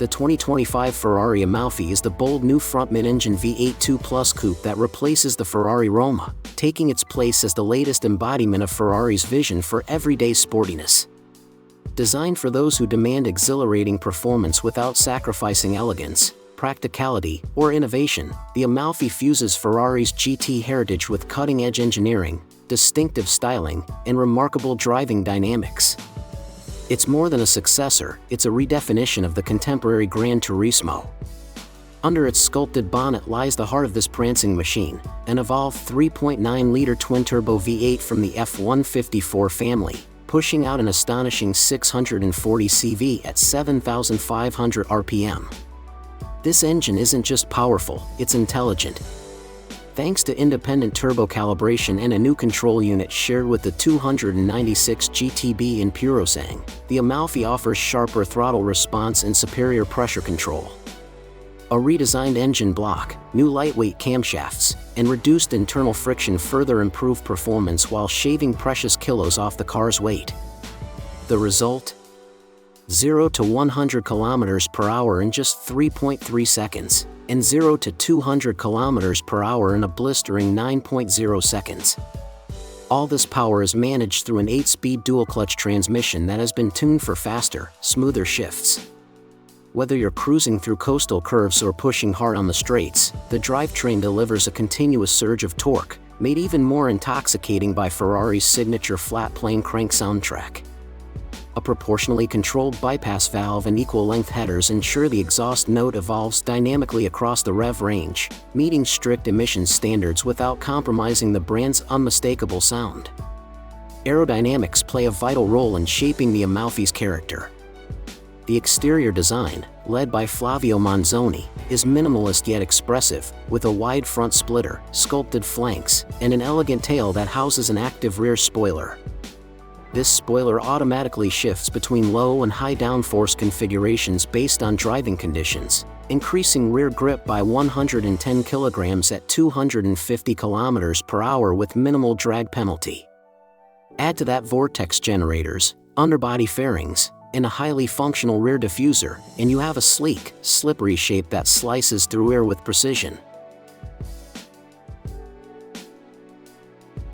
The 2025 Ferrari Amalfi is the bold new front mid-engine V8 2+ coupe that replaces the Ferrari Roma, taking its place as the latest embodiment of Ferrari's vision for everyday sportiness. Designed for those who demand exhilarating performance without sacrificing elegance, practicality, or innovation, the Amalfi fuses Ferrari's GT heritage with cutting-edge engineering, distinctive styling, and remarkable driving dynamics. It's more than a successor, it's a redefinition of the contemporary Gran Turismo. Under its sculpted bonnet lies the heart of this prancing machine, an evolved 3.9-liter twin-turbo V8 from the F154 family, pushing out an astonishing 640 CV at 7,500 RPM. This engine isn't just powerful, it's intelligent. Thanks to independent turbo calibration and a new control unit shared with the 296 GTB in Prancing, the Amalfi offers sharper throttle response and superior pressure control. A redesigned engine block, new lightweight camshafts, and reduced internal friction further improve performance while shaving precious kilos off the car's weight. The result? 0 to 100 km/h in just 3.3 seconds, and 0 to 200 km/h in a blistering 9.0 seconds. All this power is managed through an 8-speed dual-clutch transmission that has been tuned for faster, smoother shifts. Whether you're cruising through coastal curves or pushing hard on the straights, the drivetrain delivers a continuous surge of torque, made even more intoxicating by Ferrari's signature flat-plane crank soundtrack. A proportionally controlled bypass valve and equal-length headers ensure the exhaust note evolves dynamically across the rev range, meeting strict emissions standards without compromising the brand's unmistakable sound. Aerodynamics play a vital role in shaping the Amalfi's character. The exterior design, led by Flavio Monzoni, is minimalist yet expressive, with a wide front splitter, sculpted flanks, and an elegant tail that houses an active rear spoiler. This spoiler automatically shifts between low and high downforce configurations based on driving conditions, increasing rear grip by 110 kg at 250 km/h with minimal drag penalty. Add to that vortex generators, underbody fairings, and a highly functional rear diffuser, and you have a sleek, slippery shape that slices through air with precision.